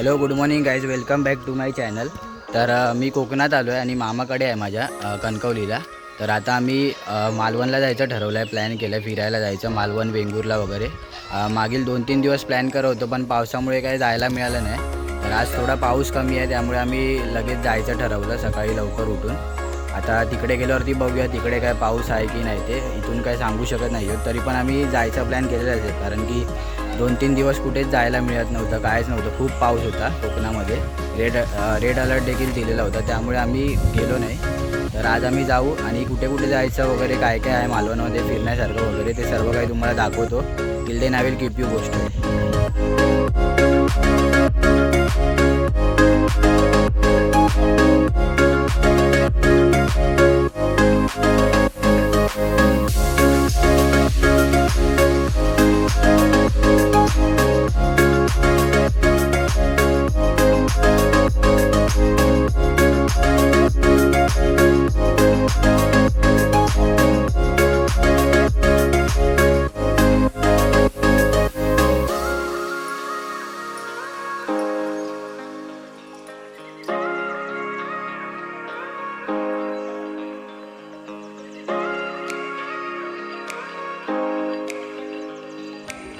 Hello good morning guys, welcome back to my channel. तर मी कोकणात आलो आहे आणि मामाकडे आहे माझ्या कणकवलीला. तर आता आम्ही मालवणला जायचं ठरवलं आहे, प्लॅन केलं आहे फिरायला जायचं मालवण वेंगुर्ला वगैरे. मागील 2-3 दिवस प्लॅन करत होतो पण पावसामुळे काही जायला मिळालं नाही. तर आज थोडा पाऊस कमी आहे त्यामुळे आम्ही लगेच जायचं ठरवलं सकाळी लवकर उठून. आता तिकडे गेल्यावरती बघूया तिकडे काय पाऊस आहे की नाही, ते इथून काय सांगू शकत नाही आहोत. तरी पण आम्ही जायचा प्लॅन केलेलाच आहे कारण की 2-3 दिवस कुठेच जायला मिळत नव्हतं, कायच नव्हतं. खूप पाऊस होता कोकणामध्ये, रेड अलर्ट देखील दिलेला होता, त्यामुळे आम्ही गेलो नाही. तर आज आम्ही जाऊ आणि कुठे कुठे जायचं वगैरे काय काय आहे मालवणमध्ये फिरण्यासारखं वगैरे ते सर्व काही तुम्हाला दाखवतो. Till then I will keep you posted.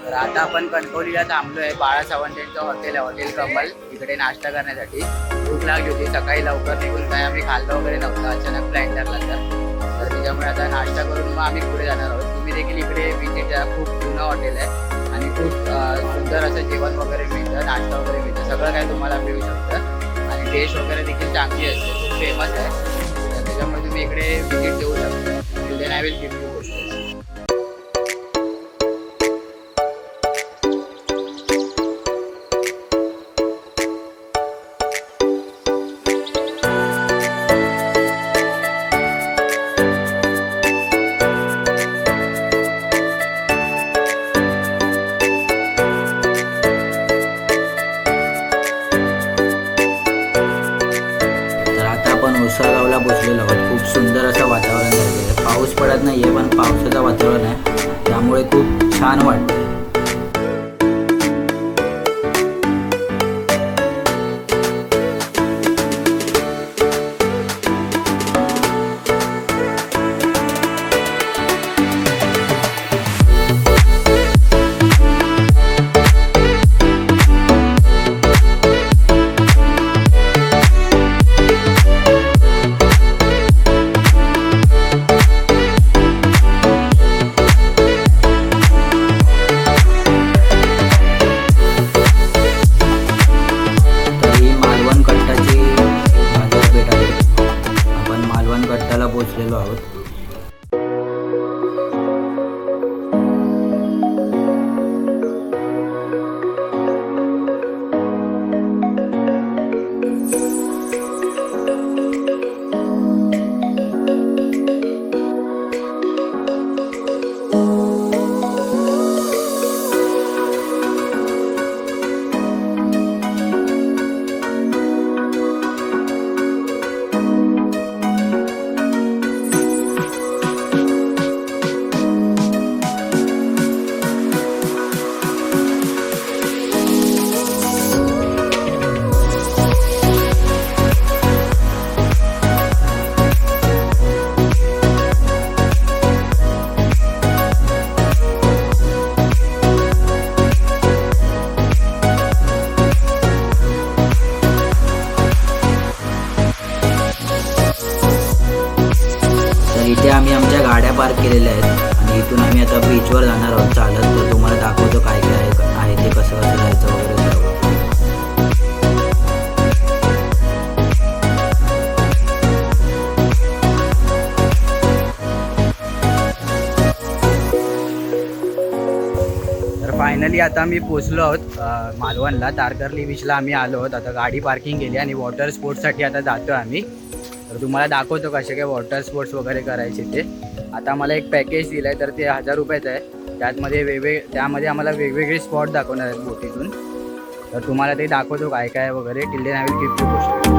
तर आता आपण कणकवलीला थांबलो आहे. बाळा सावंतांचं हॉटेल आहे, हॉटेल कमल. इकडे नाश्ता करण्यासाठी भूक लागली होती, सकाळी लवकर निघून काय आम्ही खाल्लं वगैरे नव्हतं, अचानक प्लॅन ठरला तर त्याच्यामुळे आता नाश्ता करून मग आम्ही पुढे जाणार आहोत. तुम्ही देखील इकडे विजिट द्या, खूप जुनं हॉटेल आहे आणि खूप सुंदर असं जेवण वगैरे मिळतं, नाश्ता वगैरे मिळतं, सगळं काही तुम्हाला मिळू शकतं आणि टेस्ट वगैरे देखील चांगली असते, खूप फेमस आहे. तर त्याच्यामुळे तुम्ही इकडे विजिट देऊ शकता. Then I will give you posted. उसळगावला बसलेलो आहोत. खूप सुंदर असं वातावरण झालेलं आहे, पाऊस पडत नाही आहे पण पावसाचं वातावरण आहे, त्यामुळे खूप छान वाटतं. पोचलेलो आहोत. इथे आम्ही आमच्या गाड्या पार्क केलेल्या आहेत आणि इथून आम्ही आता बीचवर जाणार आहोत चालत. तर तुम्हाला दाखवतो काय काय आहे ते, कसं कसं जायचं वगैरे सर्व. तर फायनली आता आम्ही पोचलो आहोत मालवणला. तारकर्ली बीचला आम्ही आलो आहोत. आता गाडी पार्किंग केली आणि वॉटर स्पोर्ट्ससाठी आता जातो आम्ही. तर तुम्हाला दाखवतो कसे काय वॉटर स्पोर्ट्स वगैरे करायचे ते. आता मला एक पॅकेज दिलं आहे तर ते 1000 रुपयाचं आहे. त्यामध्ये आम्हाला वेगवेगळे स्पॉट दाखवणार आहेत बोटीतून. तर तुम्हाला ते दाखवतो काय काय वगैरे. Till then I will keep you posted.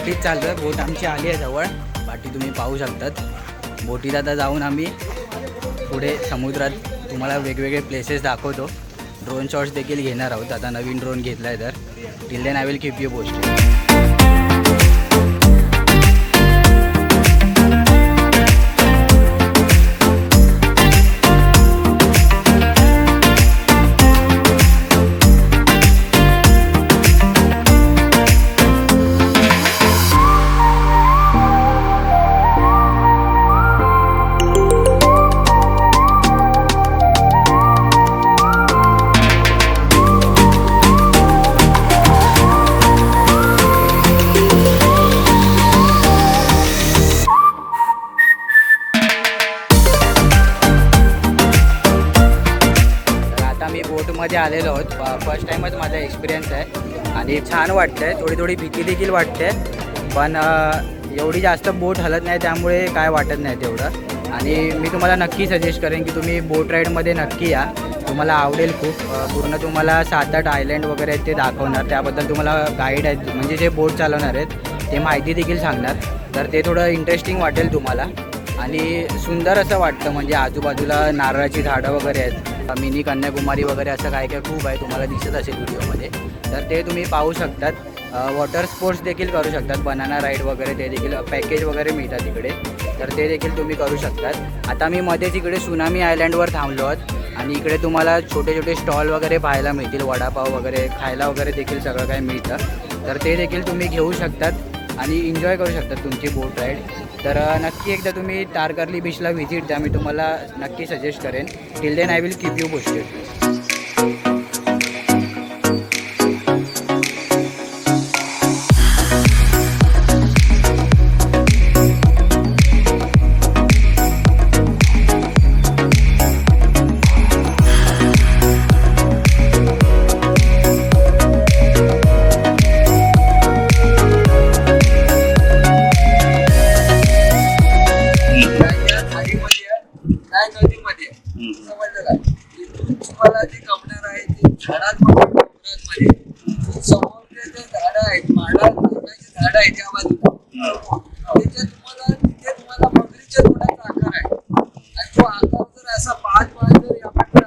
बोटीत चाललो आहे. बोट आमची आली आहे जवळ, बाकी तुम्ही पाहू शकतात. बोटीत आता जाऊन आम्ही पुढे समुद्रात तुम्हाला वेगवेगळे प्लेसेस दाखवतो. ड्रोन शॉट्स देखील घेणार आहोत. आता नवीन ड्रोन घेतला आहे, तर till then I will keep you posted. मध्ये आलेलो आहोत. फर्स्ट टाईमच माझा एक्सपिरियन्स आहे आणि छान वाटतं आहे. थोडी भीती देखील वाटते, पण एवढी जास्त बोट हलत नाही, त्यामुळे काय वाटत नाही तेवढं. आणि मी तुम्हाला नक्की सजेस्ट करेन की तुम्ही बोट राईडमध्ये नक्की या, तुम्हाला आवडेल खूप. पूर्ण तुम्हाला 7-8 आयलँड वगैरे आहेत ते दाखवणार. त्याबद्दल तुम्हाला गाईड आहेत, म्हणजे जे बोट चालवणार आहेत ते माहिती देखील सांगणार. तर ते थोडं इंटरेस्टिंग वाटेल तुम्हाला आणि सुंदर असं वाटतं. म्हणजे आजूबाजूला नारळाची झाडं वगैरे आहेत, मिनी कन्याकुमारी वगैरे असं काय काय खूप आहे, तुम्हाला दिसत असेल व्हिडिओमध्ये. तर ते तुम्ही पाहू शकतात. वॉटर स्पोर्ट्स देखील करू शकतात, बनाना राईड वगैरे ते देखील पॅकेज वगैरे मिळतात तिकडे, तर ते देखील तुम्ही करू शकतात. आता मी मध्येच इकडे सुनामी आयलँडवर थांबलो आहोत आणि इकडे तुम्हाला छोटे छोटे स्टॉल वगैरे पाहायला मिळतील. वडापाव वगैरे खायला वगैरे देखील सगळं काही मिळतं, तर ते देखील तुम्ही घेऊ शकतात आणि एन्जॉय करू शकतात तुमची बोट राईड. तर नक्की एकदा तुम्ही तारकर्ली बीचला व्हिजिट द्या, मी तुम्हाला नक्की सजेस्ट करेन. Till then I will keep you posted. तुम्हाला जे कपणार आहे ते झाडांमध्ये समोर जे झाडं आहेत, नारळाची झाडं आहेत त्या बाजूला, तिथे तुम्हाला मगरीच्या तोंडाचा आकार आहे. आणि तो आकार जर असा 5 जर यामध्ये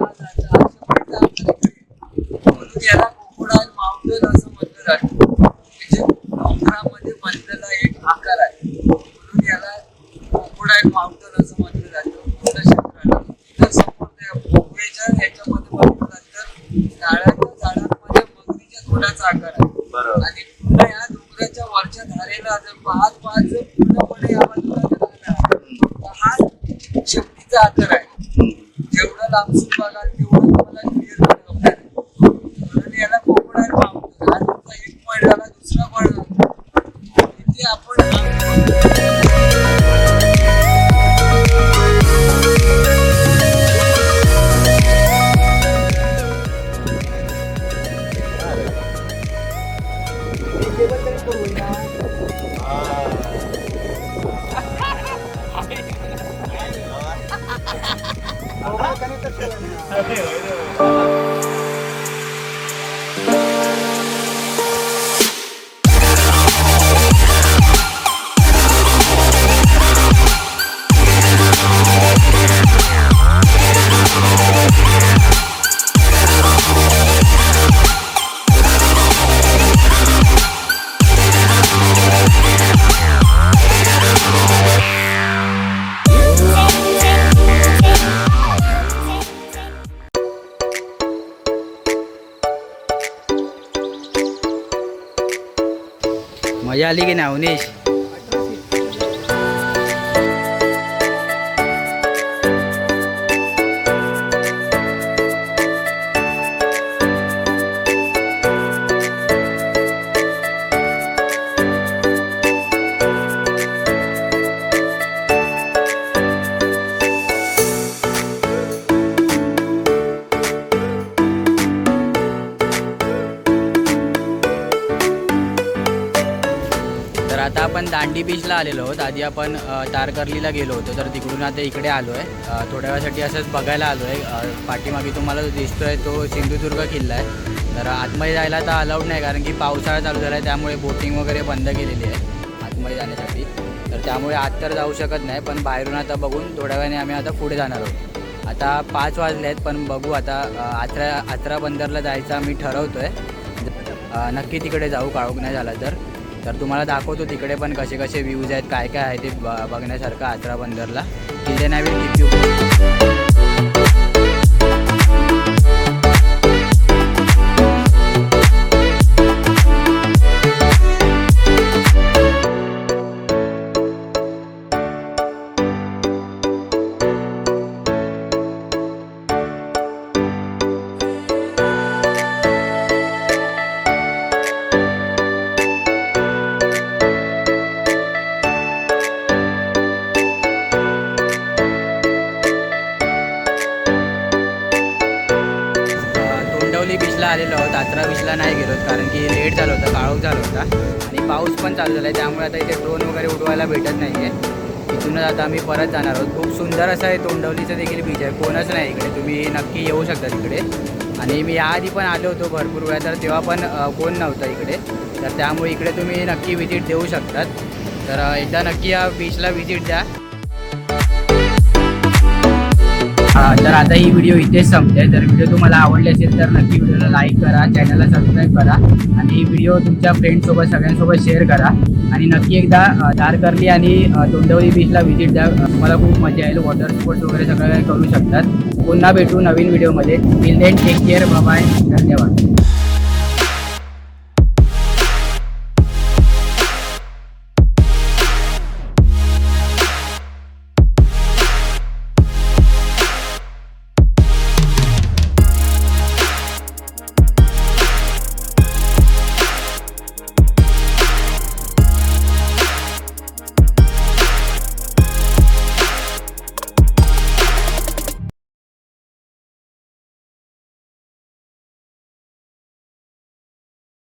म्हणून याला कोकोडाईल माउंटेन असं म्हटलं जातं. म्हणजे डोंगरामध्ये बनलेला एक आकार आहे, म्हणून याला कोकोडाईल माउंटेन असं म्हटलं जातं. पूर्ण क्षेत्राला इतर समोर याच्यामध्ये बघितलं तर नारळाच्या झाडांमध्ये मगरीच्या तोंडाचा आकार आहे. आणि पुन्हा या डोंगराच्या वरच्या धारेला जर 5 जर पूर्णपणे या बाजूला तर हा शक्तीचा आकार आहे. जेवढं लांबसून बघाल तेवढं तुम्हाला क्लिअर होणार आहे. म्हणून याला कोकोडाईल माउंटेन. हा तुमचा एक पॉईंट झाला. दुसरा पॉईंट इथे आपण मजा आली की नाही अवनीश? आता आपण दांडी बीचला आलेलो आहोत. आधी आपण तारकर्लीला गेलो होतो, तर तिकडून आता इकडे आलो आहे. थोड्या वेळासाठी असंच बघायला आलो आहे. पाठीमागे तुम्हाला जो दिसतो आहे तो सिंधुदुर्ग किल्ला आहे. तर आतमध्ये जायला तर अलाउड नाही, कारण की पावसाळा चालू झाला आहे, त्यामुळे बोटिंग वगैरे बंद केलेली आहे. बीचमध्ये जाण्यासाठी. तर त्यामुळे आत तर जाऊ शकत नाही, पण बाहेरून आता बघून थोड्या वेळाने आम्ही आता पुढे जाणार आहोत. आता 5 वाजले आहेत, पण बघू आता आचरा बंदरला जायचं आम्ही ठरवतो आहे. नक्की तिकडे जाऊ काळोख नाही झाला तर तुम्हाला दाखवतो तिकडे पण कसे कसे व्ह्यूज आहेत, काय काय आहे ते बघण्यासारखं आचरा बंदरला. किल्ले नाही बीचला आलेलो आहोत. आचरा बीचला नाही गेलो कारण की लेट झालं होतं, काळोख झाला होता आणि पाऊस पण चालू झाला आहे. त्यामुळे आता इथे ड्रोन वगैरे उडवायला भेटत नाही आहे. इथूनच आता आम्ही परत जाणार आहोत. खूप सुंदर असं आहे तोंडवलीचं देखील बीच आहे, कोणच नाही इकडे, तुम्ही नक्की येऊ शकता तिकडे. आणि मी याआधी पण आलो होतो भरपूर वेळा, तर तेव्हा पण कोण नव्हतं इकडे. तर त्यामुळे इकडे तुम्ही नक्की व्हिजिट देऊ शकतात. तर एकदा नक्की या बीचला व्हिजिट द्या. तर आता ही व्हिडिओ इथेच संपते. तर व्हिडिओ तुम्हाला आवडली असेल तर नक्की व्हिडिओला लाईक करा, चॅनलला सबस्क्राईब करा आणि ही व्हिडिओ तुमच्या फ्रेंड्ससोबत सगळ्यांसोबत शेअर करा. आणि नक्की एकदा तारकर्ली आणि तोंडवली बीचला व्हिजिट द्या. तुम्हाला खूप मजा येईल. वॉटर स्पोर्ट्स वगैरे सगळं काही करू शकतात. पुन्हा भेटू नवीन व्हिडिओमध्ये. Till then take care, bye bye, धन्यवाद.